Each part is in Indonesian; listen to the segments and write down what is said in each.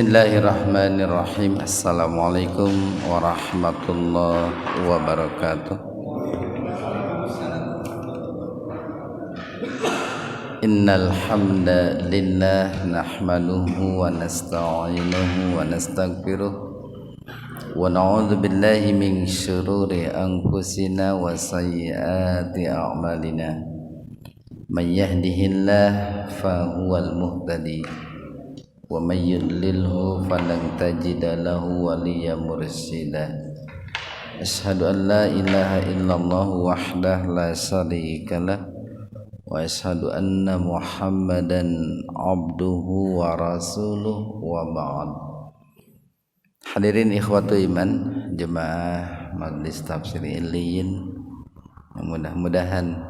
Bismillahirrahmanirrahim. Assalamualaikum warahmatullahi wabarakatuh. Innal hamdalillah nahmaduhu wa nasta'inuhu wa nastaghfiruh wa na'udzu billahi min syururi anfusina wa sayyiati a'malina. May yahdihillahu fa huwal muhtadi wa may yudlilhu falan tajida lahu waliyyan mursyida. Asyhadu an la ilaha illallah wahdahu la syarikalah wa asyhadu anna Muhammadan abduhu wa rasuluh wa ba'd. Hadirin ikhwatu iman, jemaah Majelis Tafsir Illiyin, mudah-mudahan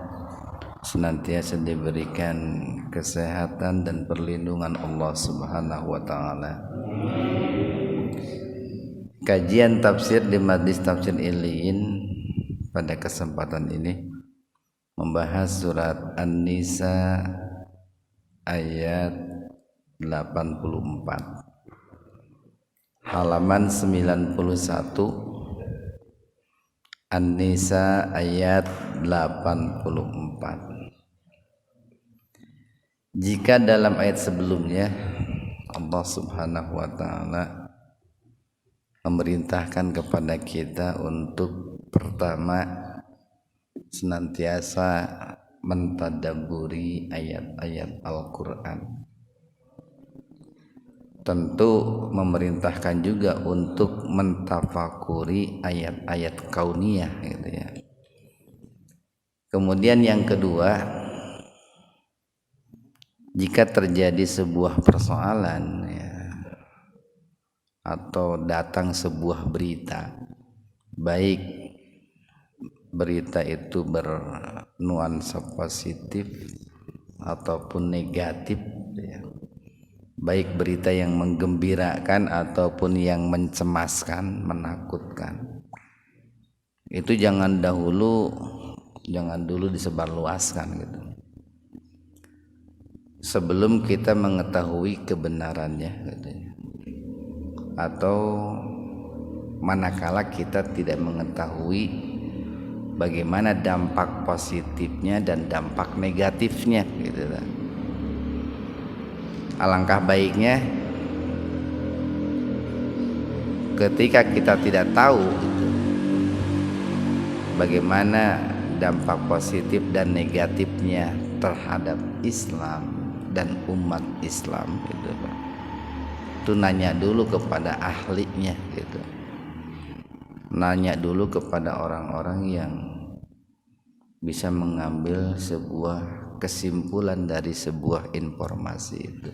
senantiasa diberikan kesehatan dan perlindungan Allah Subhanahu wa taala. Kajian tafsir di Majelis Tafsir Illiyin pada kesempatan ini membahas surat An-Nisa ayat 84, halaman 91. An-Nisa ayat 84. Jika dalam ayat sebelumnya Allah Subhanahu wa taala memerintahkan kepada kita untuk pertama senantiasa mentadabburi ayat-ayat Al-Qur'an, tentu memerintahkan juga untuk mentafakuri ayat-ayat kauniyah gitu ya. Kemudian yang kedua, jika terjadi sebuah persoalan ya, atau datang sebuah berita, baik berita itu bernuansa positif ataupun negatif ya, baik berita yang menggembirakan ataupun yang mencemaskan, menakutkan, itu jangan dulu disebarluaskan gitu, sebelum kita mengetahui kebenarannya gitu. Atau manakala kita tidak mengetahui bagaimana dampak positifnya dan dampak negatifnya gitu. Alangkah baiknya ketika kita tidak tahu bagaimana dampak positif dan negatifnya terhadap Islam dan umat Islam gitu, itu nanya dulu kepada ahlinya gitu, nanya dulu kepada orang-orang yang bisa mengambil sebuah kesimpulan dari sebuah informasi itu.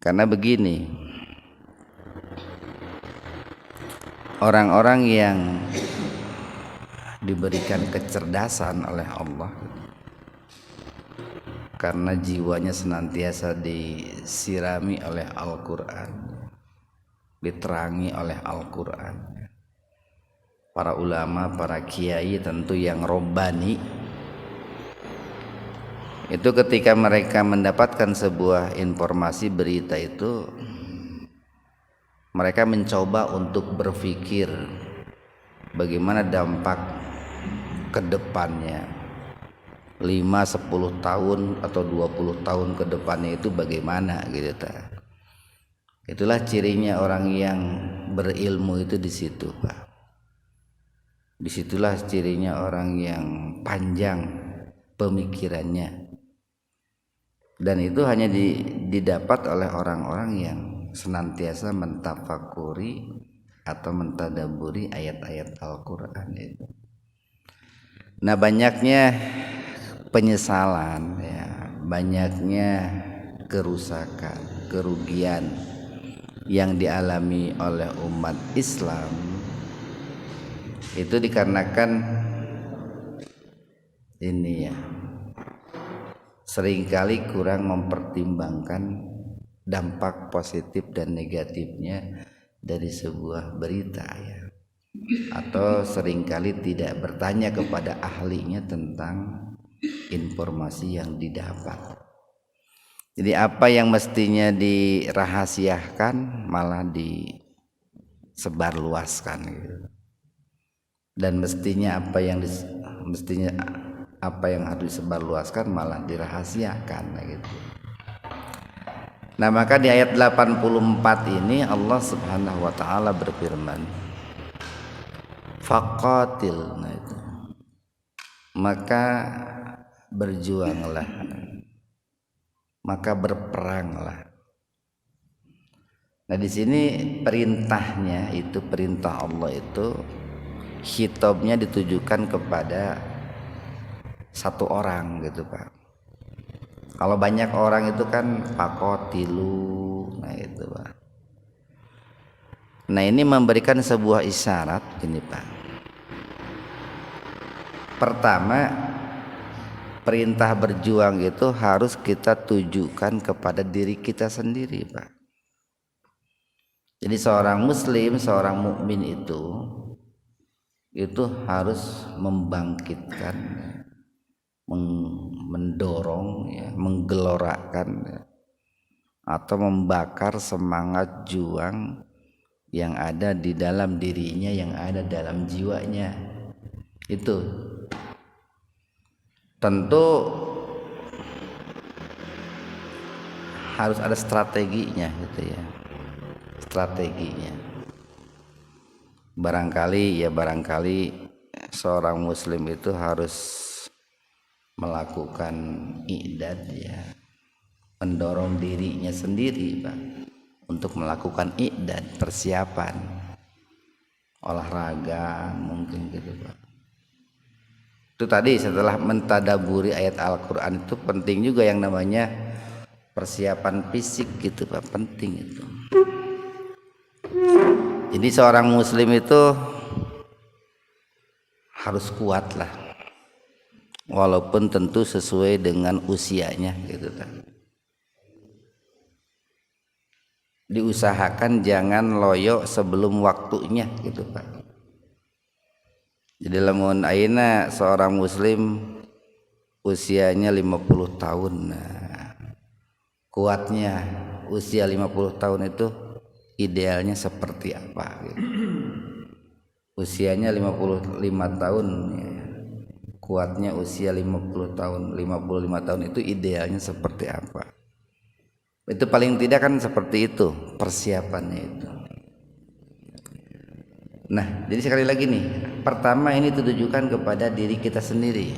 Karena begini, orang-orang yang diberikan kecerdasan oleh Allah karena jiwanya senantiasa disirami oleh Al-Quran, diterangi oleh Al-Quran, para ulama, para kiai tentu yang robbani, itu ketika mereka mendapatkan sebuah informasi berita itu, mereka mencoba untuk berpikir bagaimana dampak ke depannya, 5-10 tahun atau 20 tahun ke depannya itu bagaimana gitu. Itulah cirinya orang yang berilmu itu di situ, Pak. Disitulah cirinya orang yang panjang pemikirannya. Dan itu hanya didapat oleh orang-orang yang senantiasa mentafakuri atau mentadabburi ayat-ayat Al-Quran itu. Nah, banyaknya penyesalan ya, banyaknya kerusakan, kerugian yang dialami oleh umat Islam itu dikarenakan ini ya, seringkali kurang mempertimbangkan dampak positif dan negatifnya dari sebuah berita ya, atau seringkali tidak bertanya kepada ahlinya tentang informasi yang didapat. Jadi apa yang mestinya dirahasiakan malah disebarluaskan gitu. Dan mestinya apa yang harus disebarluaskan malah dirahasiakan gitu. Nah, maka di ayat 84 ini Allah Subhanahu wa taala berfirman, faqatil, nah itu. Maka berjuanglah, maka berperanglah. Nah, di sini perintahnya itu, perintah Allah itu khitabnya ditujukan kepada satu orang gitu, Pak. Kalau banyak orang itu kan faqatilu, nah itu, Pak. Nah, ini memberikan sebuah isyarat ini, Pak. Pertama, perintah berjuang itu harus kita tujukan kepada diri kita sendiri, Pak. Jadi seorang muslim, seorang mukmin itu harus membangkitkan, mendorong ya, menggelorakan ya, atau membakar semangat juang yang ada di dalam dirinya, yang ada dalam jiwanya. Itu tentu harus ada strateginya gitu ya. Strateginya. Barangkali seorang muslim itu harus melakukan i'dad ya, mendorong dirinya sendiri, Pak, untuk melakukan i'dad, persiapan olahraga mungkin gitu, Pak. Itu tadi setelah mentadaburi ayat Al-Qur'an itu penting juga yang namanya persiapan fisik gitu, Pak, penting itu. Jadi seorang muslim itu harus kuat lah, walaupun tentu sesuai dengan usianya gitu kan. Diusahakan jangan loyo sebelum waktunya gitu, Pak. Jadi lamun ayeuna seorang muslim usianya 50 tahun. Nah, kuatnya usia 50 tahun itu idealnya seperti apa gitu. Usianya 55 tahun ya. Kuatnya usia 50 tahun, 55 tahun itu idealnya seperti apa? Itu paling tidak kan seperti itu persiapannya itu. Nah, jadi sekali lagi nih, pertama ini ditujukan kepada diri kita sendiri.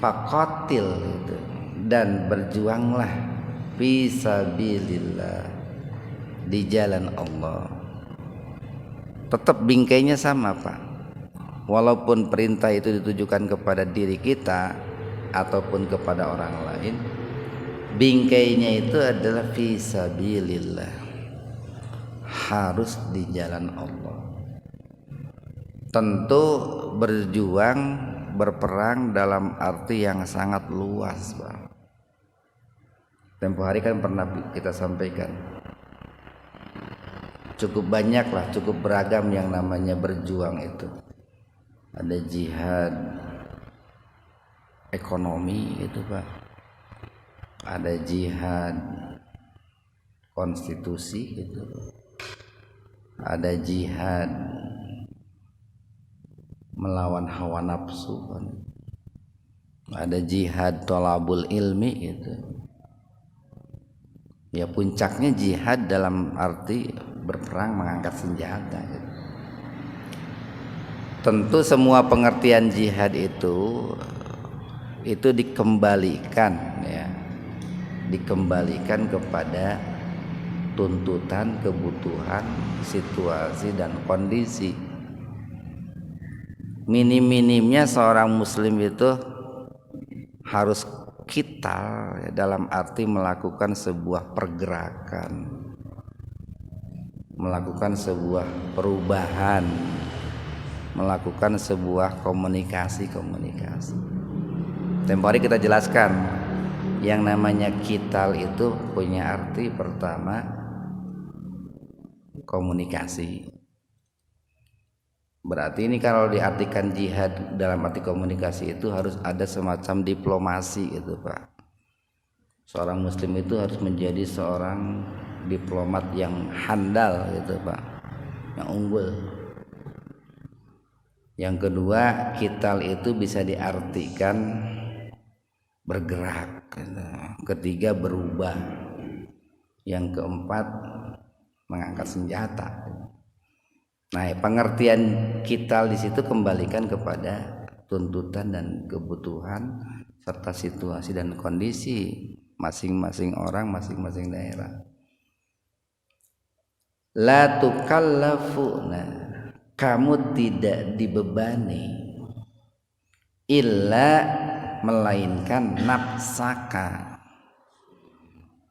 Faqatil itu, dan berjuanglah fisabilillah, di jalan Allah. Tetap bingkainya sama, Pak. Walaupun perintah itu ditujukan kepada diri kita ataupun kepada orang lain, bingkainya itu adalah fisabilillah, harus di jalan Allah. Tentu berjuang, berperang dalam arti yang sangat luas, Pak. Tempo hari kan pernah kita sampaikan, cukup banyak lah, cukup beragam yang namanya berjuang itu. Ada jihad ekonomi itu, Pak. Ada jihad konstitusi gitu. Ada jihad melawan hawa nafsu kan. Ada jihad thalabul ilmi gitu. Ya puncaknya jihad dalam arti berperang mengangkat senjata gitu. Tentu semua pengertian jihad itu dikembalikan ya, dikembalikan kepada tuntutan, kebutuhan, situasi dan kondisi. Minim-minimnya seorang muslim itu harus kita ya, dalam arti melakukan sebuah pergerakan, melakukan sebuah perubahan, melakukan sebuah komunikasi. Tempo hari kita jelaskan yang namanya qital itu punya arti pertama komunikasi, Berarti ini kalau diartikan jihad dalam arti komunikasi itu harus ada semacam diplomasi gitu Pak. Seorang muslim itu harus menjadi seorang diplomat yang handal gitu Pak, yang unggul. Yang kedua, qital itu bisa diartikan bergerak gitu. Ketiga, berubah. Yang keempat, mengangkat senjata. Nah, pengertian qital di situ kembalikan kepada tuntutan dan kebutuhan serta situasi dan kondisi masing-masing orang, masing-masing daerah. La tukallafu, nah, kamu tidak dibebani illa, melainkan nafsaka,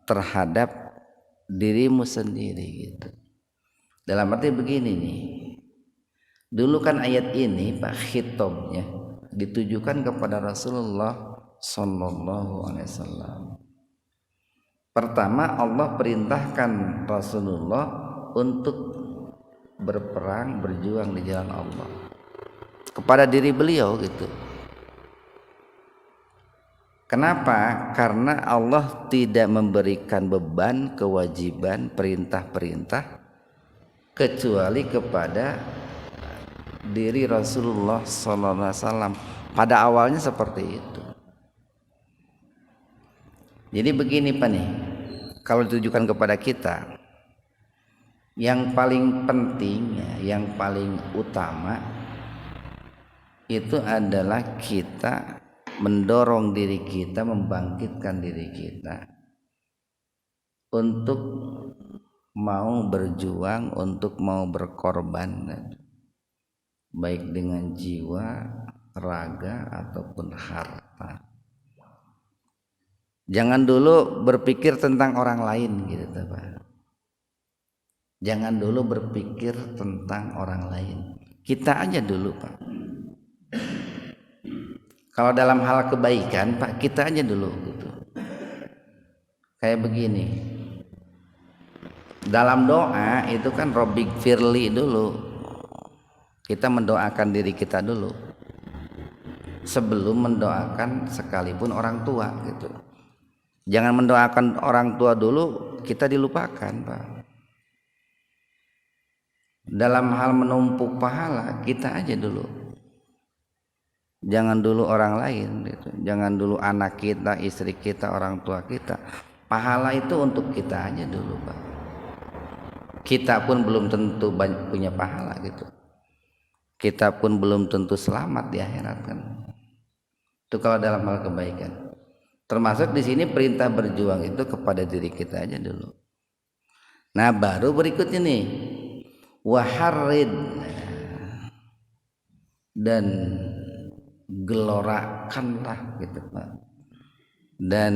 terhadap dirimu sendiri gitu. Dalam arti begini nih, dulu kan ayat ini Pak khitabnya ditujukan kepada Rasulullah Sallallahu Alaihi Wasallam. Pertama, Allah perintahkan Rasulullah untuk berperang, berjuang di jalan Allah kepada diri beliau gitu. Kenapa? Karena Allah tidak memberikan beban, kewajiban, perintah-perintah kecuali kepada diri Rasulullah Sallallahu Alaihi Wasallam. Pada awalnya seperti itu. Jadi begini Pak nih, kalau ditujukan kepada kita, yang paling penting, yang paling utama itu adalah kita mendorong diri kita, membangkitkan diri kita untuk mau berjuang, untuk mau berkorban, baik dengan jiwa, raga ataupun harta. Jangan dulu berpikir tentang orang lain gitu Pak. Jangan dulu berpikir tentang orang lain. Kita aja dulu Pak. Kalau dalam hal kebaikan Pak, kita aja dulu gitu. Kayak begini. Dalam doa itu kan Robbik Firli dulu. Kita mendoakan diri kita dulu sebelum mendoakan sekalipun orang tua gitu. Jangan mendoakan orang tua dulu, kita dilupakan Pak. Dalam hal menumpuk pahala, kita aja dulu. Jangan dulu orang lain gitu. Jangan dulu anak kita, istri kita, orang tua kita. Pahala itu untuk kita aja dulu Pak. Kita pun belum tentu punya pahala gitu. Kita pun belum tentu selamat di akhirat kan. Itu kalau dalam hal kebaikan. Termasuk di sini perintah berjuang itu kepada diri kita aja dulu. Nah, baru berikutnya nih, waharrid, dan gelorakanlah gitu Pak. Dan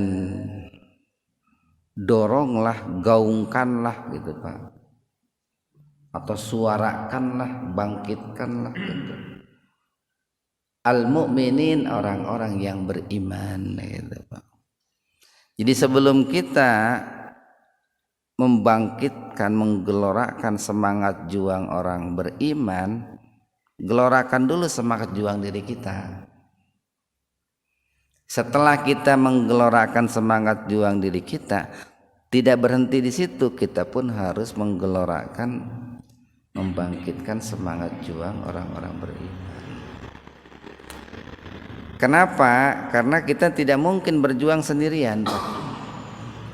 doronglah, gaungkanlah gitu Pak. Atau suarakanlah, bangkitkanlah gitu. Al-mu'minin, orang-orang yang beriman gitu Pak. Jadi sebelum kita membangkitkan, menggelorakan semangat juang orang beriman, gelorakan dulu semangat juang diri kita. Setelah kita menggelorakan semangat juang diri kita, tidak berhenti di situ, kita pun harus menggelorakan, membangkitkan semangat juang orang-orang beriman. Kenapa? Karena kita tidak mungkin berjuang sendirian.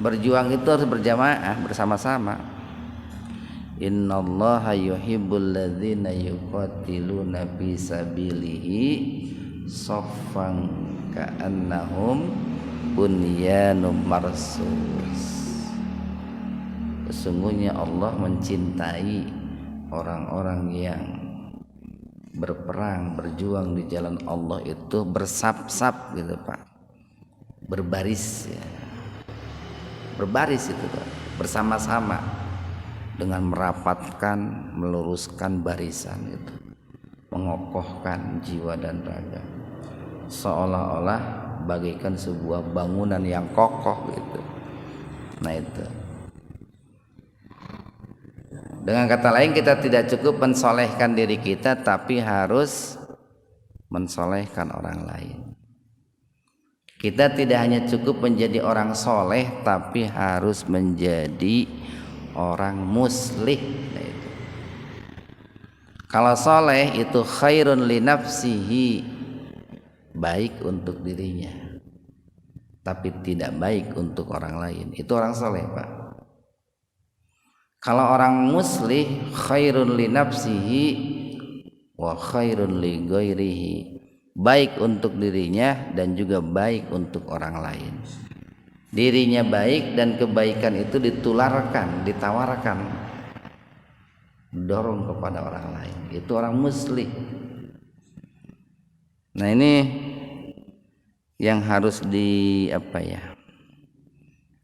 Berjuang itu harus berjamaah, bersama-sama. Innallaha yuhibbul ladzina yuqatiluna fi sabilihi shaffan ka'annahum bunyanun marsus. Sesungguhnya Allah mencintai orang-orang yang berperang, berjuang di jalan Allah itu bersap-sap gitu Pak, berbaris ya. Berbaris itu Pak, bersama-sama dengan merapatkan, meluruskan barisan itu, mengokohkan jiwa dan raga, seolah-olah bagaikan sebuah bangunan yang kokoh gitu. Nah itu. Dengan kata lain, kita tidak cukup mensolehkan diri kita, tapi harus mensolehkan orang lain. Kita tidak hanya cukup menjadi orang soleh, tapi harus menjadi orang muslih. Nah, itu. Kalau soleh itu khairun li nafsihi, baik untuk dirinya, tapi tidak baik untuk orang lain. Itu orang soleh, Pak. Kalau orang muslih, khairun li nafsihi wa khairun li ghairihi, baik untuk dirinya dan juga baik untuk orang lain. Dirinya baik dan kebaikan itu ditularkan, ditawarkan, dorong kepada orang lain. Itu orang muslih. Nah, ini yang harus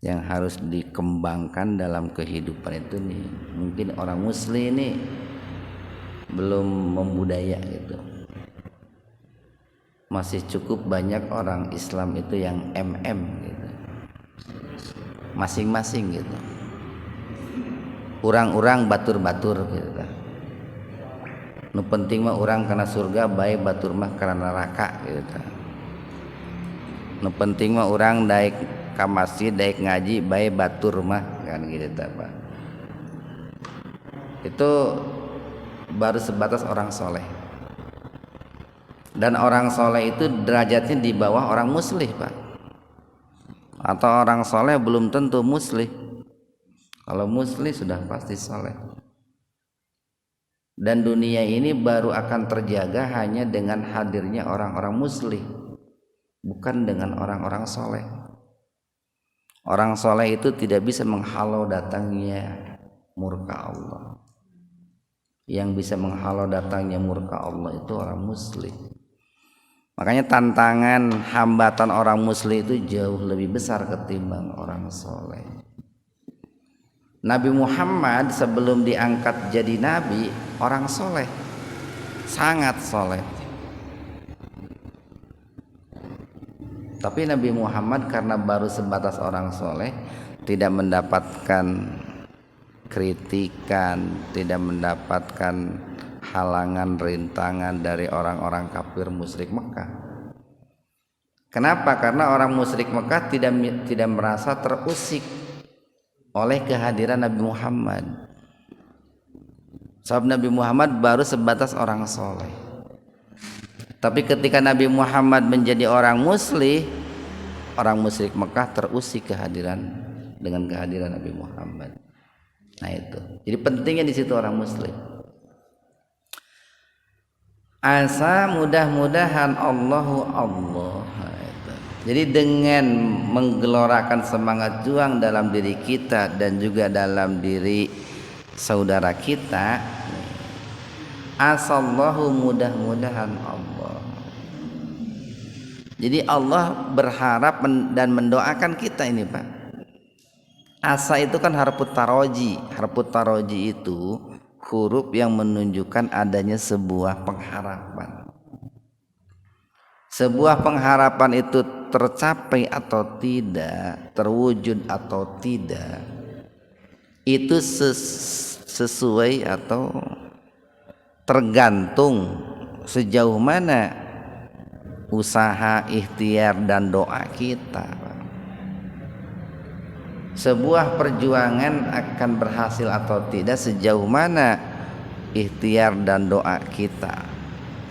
yang harus dikembangkan dalam kehidupan itu nih. Mungkin orang muslim ini belum membudaya gitu. Masih cukup banyak orang Islam itu yang gitu. Masing-masing gitu. Urang-urang batur-batur gitu. Nu penting mah urang karena surga, baik batur mah karena neraka gitu. Nu penting mah urang daek ka masjid, daek ngaji, bae batur mah kan gitu Pak. Itu baru sebatas orang soleh. Dan orang soleh itu derajatnya di bawah orang muslih, Pak. Atau orang soleh belum tentu muslih. Kalau muslih sudah pasti soleh. Dan dunia ini baru akan terjaga hanya dengan hadirnya orang-orang muslih, bukan dengan orang-orang soleh. Orang soleh itu tidak bisa menghalau datangnya murka Allah. Yang bisa menghalau datangnya murka Allah itu orang muslim. Makanya tantangan hambatan orang muslim itu jauh lebih besar ketimbang orang soleh. Nabi Muhammad sebelum diangkat jadi nabi, orang soleh, sangat soleh. Tapi Nabi Muhammad karena baru sebatas orang soleh, tidak mendapatkan kritikan, tidak mendapatkan halangan, rintangan dari orang-orang kafir musyrik Mekah. Kenapa? Karena orang musyrik Mekah tidak merasa terusik oleh kehadiran Nabi Muhammad. Sebab Nabi Muhammad baru sebatas orang soleh. Tapi ketika Nabi Muhammad menjadi orang muslih, orang musyrik Mekah terusik dengan kehadiran Nabi Muhammad. Nah itu. Jadi pentingnya di situ orang muslim. Asa mudah-mudahan Allah. Jadi dengan menggelorakan semangat juang dalam diri kita dan juga dalam diri saudara kita, asallahu mudah-mudahan Allah. Jadi Allah berharap dan mendoakan kita ini, Pak. Asa itu kan harfut taroji. Harfut taroji itu huruf yang menunjukkan adanya sebuah pengharapan. Sebuah pengharapan itu tercapai atau tidak, terwujud atau tidak, itu sesuai atau tergantung sejauh mana usaha, ikhtiar dan doa kita. Sebuah perjuangan akan berhasil atau tidak sejauh mana ikhtiar dan doa kita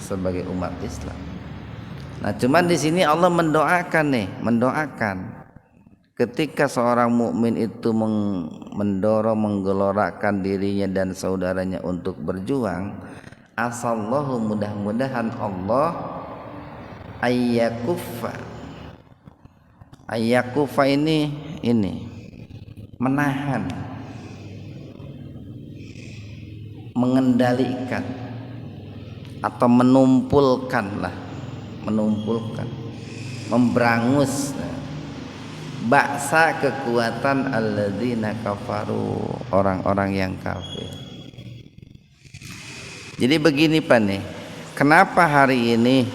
sebagai umat Islam. Nah, cuman di sini Allah mendoakan ketika seorang mukmin itu mendorong, menggelorakan dirinya dan saudaranya untuk berjuang, asallahu mudah-mudahan Allah ayyakufa ini menahan, mengendalikan atau menumpulkan, memberangus baksa kekuatan alladzina kafaru, orang-orang yang kafir. Jadi begini Pak nih, kenapa hari ini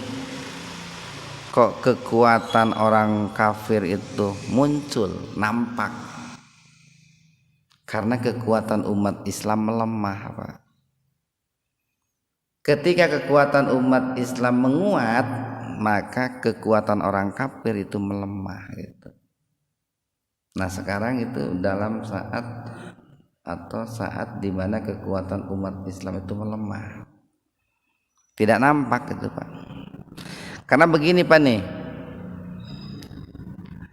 kok kekuatan orang kafir itu muncul, nampak? Karena kekuatan umat Islam melemah, Pak. Ketika kekuatan umat Islam menguat, maka kekuatan orang kafir itu melemah gitu. Nah, sekarang itu dalam saat di mana kekuatan umat Islam itu melemah. Tidak nampak itu, Pak. Karena begini, Pak nih.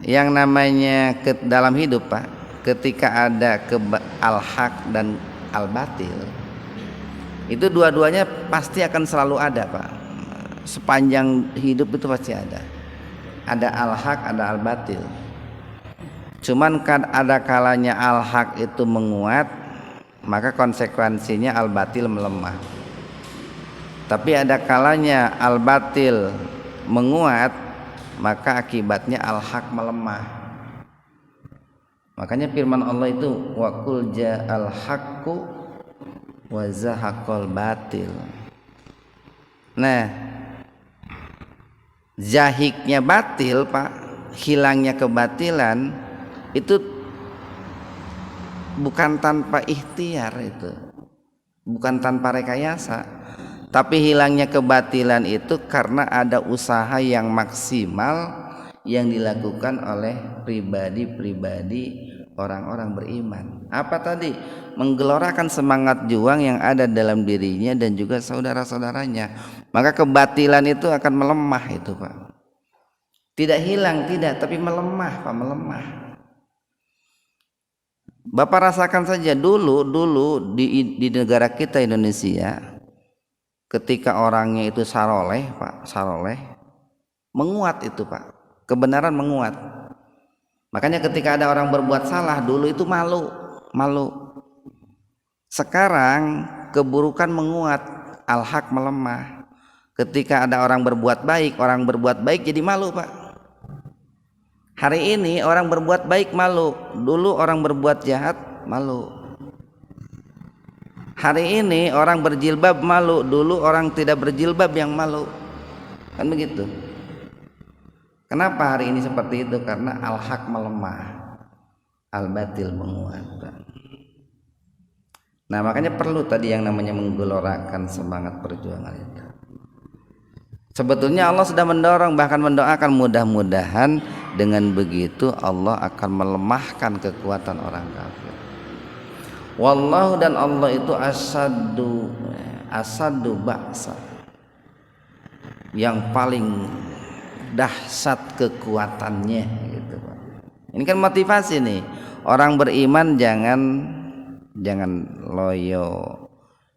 Yang namanya dalam hidup, Pak, ketika ada al-haq dan al-batil, itu dua-duanya pasti akan selalu ada, Pak. Sepanjang hidup itu pasti ada al-haq, ada al-batil. Cuman kan ada kalanya al-haq itu menguat, maka konsekuensinya al-batil melemah. Tapi ada kalanya al-batil menguat, maka akibatnya al-haq melemah. Makanya firman Allah itu wa qul ja'al haqqu wa zahaqal batil. Nah, zahiknya batil, Pak, hilangnya kebatilan itu bukan tanpa ikhtiar, itu bukan tanpa rekayasa, tapi hilangnya kebatilan itu karena ada usaha yang maksimal yang dilakukan oleh pribadi-pribadi orang-orang beriman. Apa tadi? Menggelorakan semangat juang yang ada dalam dirinya dan juga saudara-saudaranya. Maka kebatilan itu akan melemah itu, Pak. Tidak hilang, tidak, tapi melemah, Pak, melemah. Bapak rasakan saja dulu di negara kita Indonesia, ketika orangnya itu saroleh, Pak, saroleh, menguat itu, Pak. Kebenaran menguat. Makanya ketika ada orang berbuat salah dulu itu malu. Sekarang keburukan menguat, al-haq melemah. Ketika ada orang berbuat baik jadi malu, Pak. Hari ini orang berbuat baik malu, dulu orang berbuat jahat malu. Hari ini orang berjilbab malu, dulu orang tidak berjilbab yang malu. Kan begitu. Kenapa hari ini seperti itu? Karena al-haq melemah, al-batil menguat. Nah, makanya perlu tadi yang namanya menggelorakan semangat perjuangan itu. Sebetulnya Allah sudah mendorong, bahkan mendoakan, mudah-mudahan dengan begitu Allah akan melemahkan kekuatan orang kafir. Wallahu, dan Allah itu asadu ba'sa, yang paling dahsyat kekuatannya gitu, Pak. Ini kan motivasi nih. Orang beriman jangan loyo,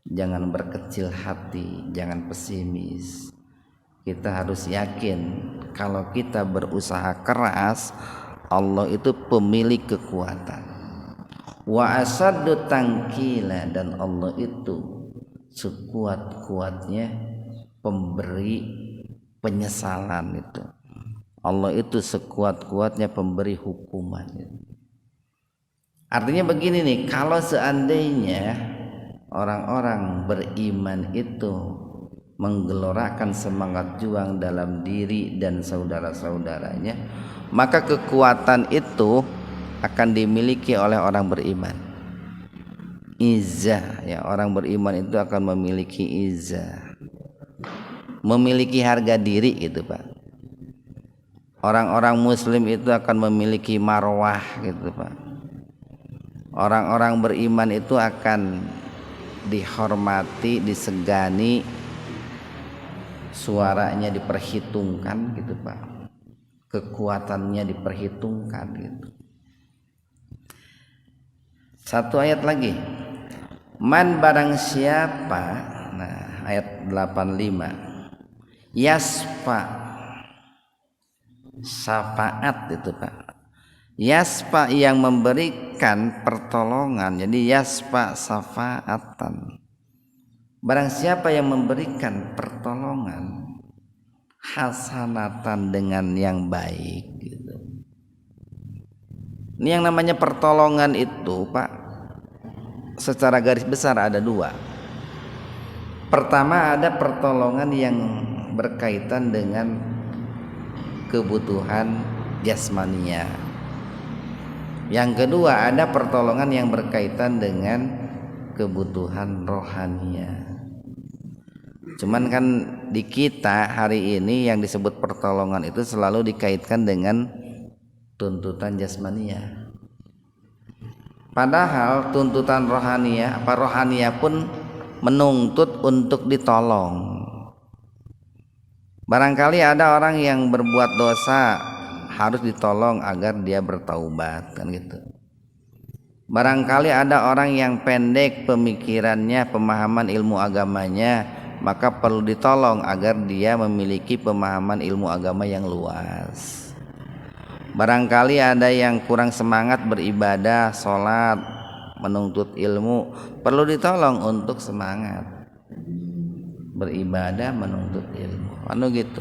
jangan berkecil hati, jangan pesimis. Kita harus yakin kalau kita berusaha keras, Allah itu pemilik kekuatan. Wa asaddu tangkila, dan Allah itu sekuat-kuatnya pemberi penyesalan itu. Allah itu sekuat-kuatnya pemberi hukuman. Artinya begini nih, kalau seandainya orang-orang beriman itu menggelorakan semangat juang dalam diri dan saudara-saudaranya, maka kekuatan itu akan dimiliki oleh orang beriman. Izzah, ya, orang beriman itu akan memiliki izzah, memiliki harga diri gitu, Pak. Orang-orang muslim itu akan memiliki marwah gitu, Pak. Orang-orang beriman itu akan dihormati, disegani, suaranya diperhitungkan gitu, Pak. Kekuatannya diperhitungkan gitu. Satu ayat lagi. Man, barang siapa, nah ayat 85. Yasfa, syafaat itu, Pak. Yasfa, yang memberikan pertolongan. Jadi yasfa syafaatan. Barang siapa yang memberikan pertolongan hasanatan, dengan yang baik gitu. Ini yang namanya pertolongan itu, Pak, secara garis besar ada dua. Pertama, ada pertolongan yang berkaitan dengan kebutuhan jasmania. Yang kedua, ada pertolongan yang berkaitan dengan kebutuhan rohania. Cuman kan di kita hari ini yang disebut pertolongan itu selalu dikaitkan dengan tuntutan jasmania. Padahal tuntutan rohania, rohania pun menuntut untuk ditolong. Barangkali ada orang yang berbuat dosa harus ditolong agar dia bertaubat, kan gitu. Barangkali ada orang yang pendek pemikirannya, pemahaman ilmu agamanya, maka perlu ditolong agar dia memiliki pemahaman ilmu agama yang luas. Barangkali ada yang kurang semangat beribadah, sholat, menuntut ilmu, perlu ditolong untuk semangat beribadah, menuntut ilmu, gitu.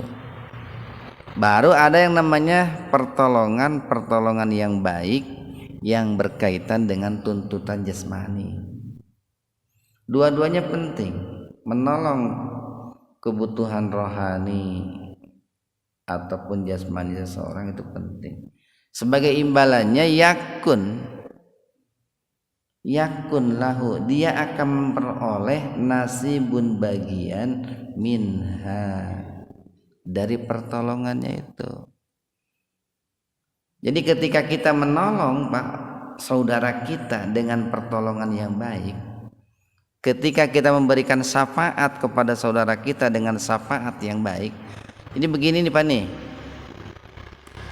Baru ada yang namanya pertolongan yang baik yang berkaitan dengan tuntutan jasmani. Dua-duanya penting. Menolong kebutuhan rohani ataupun jasmani seseorang itu penting. Sebagai imbalannya yakun lahu, dia akan memperoleh nasibun, bagian minha, dari pertolongannya itu. Jadi ketika kita menolong saudara kita dengan pertolongan yang baik, ketika kita memberikan syafaat kepada saudara kita dengan syafaat yang baik, ini begini nih Pak nih,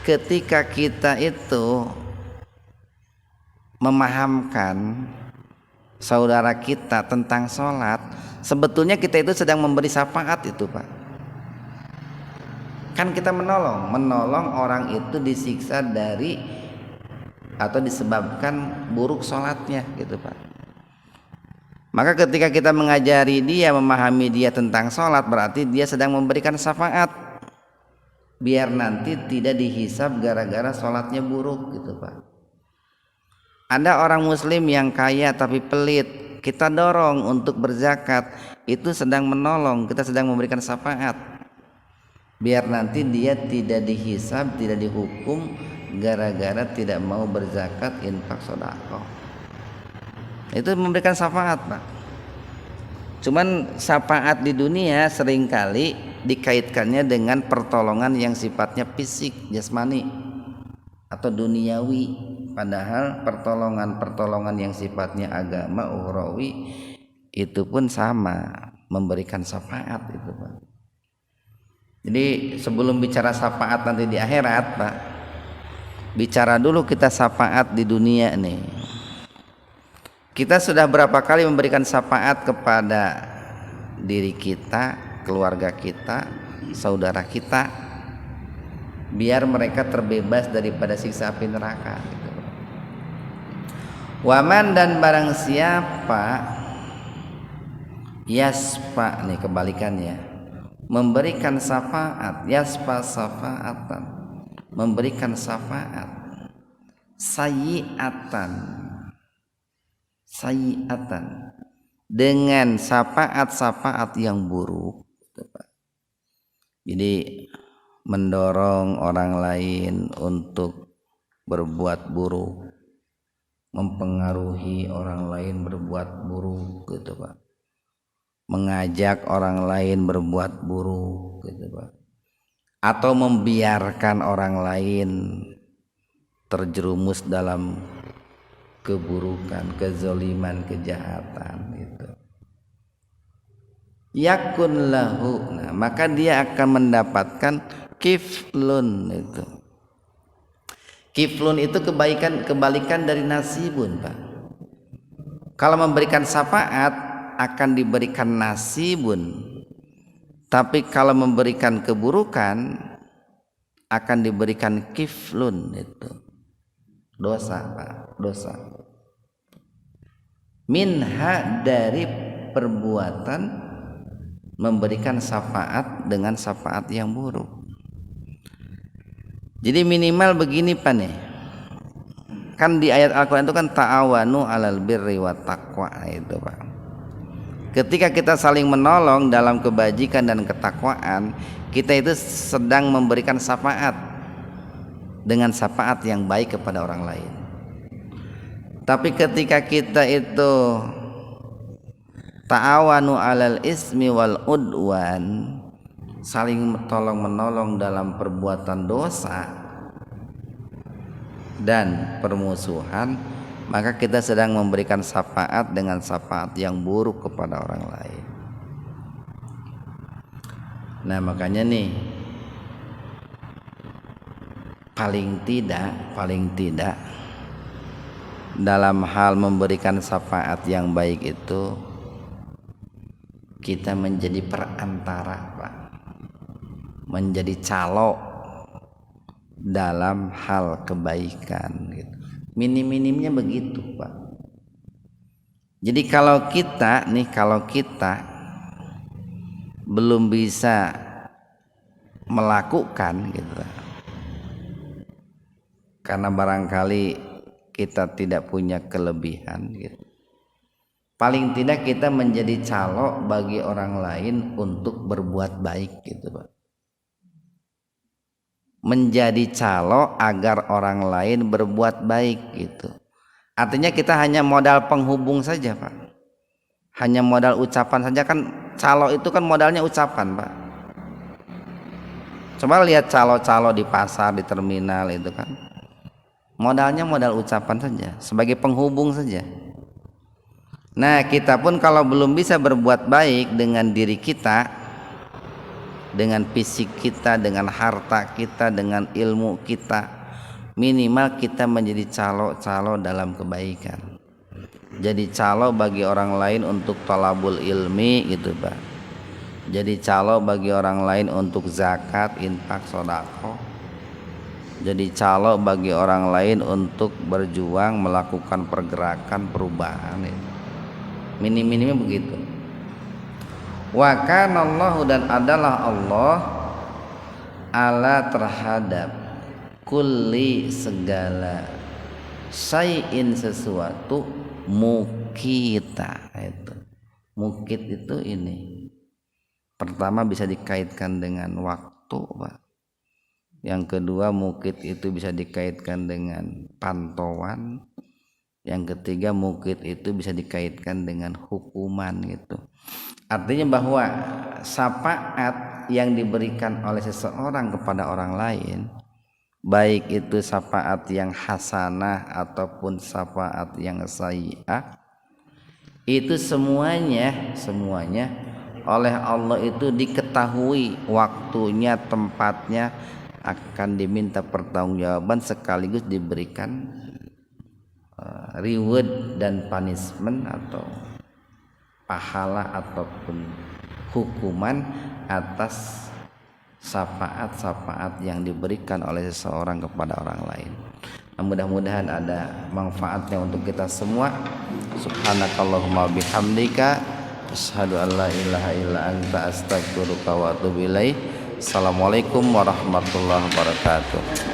ketika kita itu memahamkan saudara kita tentang sholat, sebetulnya kita itu sedang memberi syafaat itu Pak. Kan kita menolong orang itu disiksa dari atau disebabkan buruk sholatnya gitu Pak. Maka ketika kita mengajari dia, memahami dia tentang sholat, berarti dia sedang memberikan syafaat biar nanti tidak dihisab gara-gara sholatnya buruk gitu Pak. Ada orang muslim yang kaya tapi pelit, kita dorong untuk berzakat, itu sedang menolong, kita sedang memberikan syafaat biar nanti dia tidak dihisab, tidak dihukum gara-gara tidak mau berzakat, infak, sedekah. Itu memberikan syafaat Pak. Cuman syafaat di dunia seringkali dikaitkannya dengan pertolongan yang sifatnya fisik, jasmani atau duniawi. Padahal pertolongan yang sifatnya agama, ukhrawi, itu pun sama, memberikan syafaat itu Pak. Jadi sebelum bicara syafaat nanti di akhirat Pak, bicara dulu kita syafaat di dunia nih. Kita sudah berapa kali memberikan syafaat kepada diri kita, keluarga kita, saudara kita, biar mereka terbebas daripada siksa api neraka gitu. Waman, dan barang siapa yasfa, nih kebalikannya, memberikan syafaat, yasfa syafaatan, memberikan syafaat, sayyi'atan dengan syafaat yang buruk. Jadi mendorong orang lain untuk berbuat buruk, mempengaruhi orang lain berbuat buruk gitu Pak, mengajak orang lain berbuat buruk gitu Pak, atau membiarkan orang lain terjerumus dalam keburukan, kezaliman, kejahatan itu. Yakun lahu, nah, maka dia akan mendapatkan kiflun itu. Kiflun itu kebalikan dari nasibun Pak. Kalau memberikan syafaat akan diberikan nasibun, tapi kalau memberikan keburukan akan diberikan kiflun itu. Dosa Pak, dosa. Minha, dari perbuatan memberikan syafaat dengan syafaat yang buruk. Jadi minimal begini Pak nih, kan di ayat Al-Quran itu kan ta'awanu alal birri wa taqwa itu Pak. Ketika kita saling menolong dalam kebajikan dan ketakwaan, kita itu sedang memberikan syafaat dengan syafaat yang baik kepada orang lain. Tapi ketika kita itu ta'awanu 'alal ismi wal udwan, saling tolong menolong dalam perbuatan dosa dan permusuhan, maka kita sedang memberikan syafaat dengan syafaat yang buruk kepada orang lain. Nah, makanya nih paling tidak dalam hal memberikan syafaat yang baik itu kita menjadi perantara, Pak, menjadi calo dalam hal kebaikan gitu. Minim-minimnya begitu, Pak. Jadi kalau kita belum bisa melakukan gitu, karena barangkali kita tidak punya kelebihan gitu, paling tidak kita menjadi calo bagi orang lain untuk berbuat baik gitu, Pak. Menjadi calo agar orang lain berbuat baik gitu. Artinya kita hanya modal penghubung saja, Pak. Hanya modal ucapan saja, kan calo itu kan modalnya ucapan, Pak. Coba lihat calo-calo di pasar, di terminal itu kan modalnya modal ucapan saja, sebagai penghubung saja. Nah, kita pun kalau belum bisa berbuat baik dengan diri kita, dengan fisik kita, dengan harta kita, dengan ilmu kita, minimal kita menjadi calo-calo dalam kebaikan. Jadi calo bagi orang lain untuk thalabul ilmi gitu, Pak. Jadi calo bagi orang lain untuk zakat, infak, sedekah. Jadi calo bagi orang lain untuk berjuang melakukan pergerakan perubahan. Minim-minimnya begitu. Wa kana Allah, dan adalah Allah ala terhadap kulli segala syai'in sesuatu mukita. Itu mukit itu ini pertama bisa dikaitkan dengan waktu, Pak. Yang kedua mukit itu bisa dikaitkan dengan pantauan. Yang ketiga mukit itu bisa dikaitkan dengan hukuman gitu. Artinya bahwa syafaat yang diberikan oleh seseorang kepada orang lain, baik itu syafaat yang hasanah ataupun syafaat yang sayyi'ah, itu semuanya oleh Allah itu diketahui waktunya, tempatnya, akan diminta pertanggungjawaban sekaligus diberikan reward dan punishment atau pahala ataupun hukuman atas syafaat-syafaat yang diberikan oleh seseorang kepada orang lain. Nah, mudah-mudahan ada manfaatnya untuk kita semua. Subhanakallahumma bihamdika asyhadu an la ilaha illa anta astaghfiruka wa atubu ilaik. Assalamualaikum warahmatullahi wabarakatuh.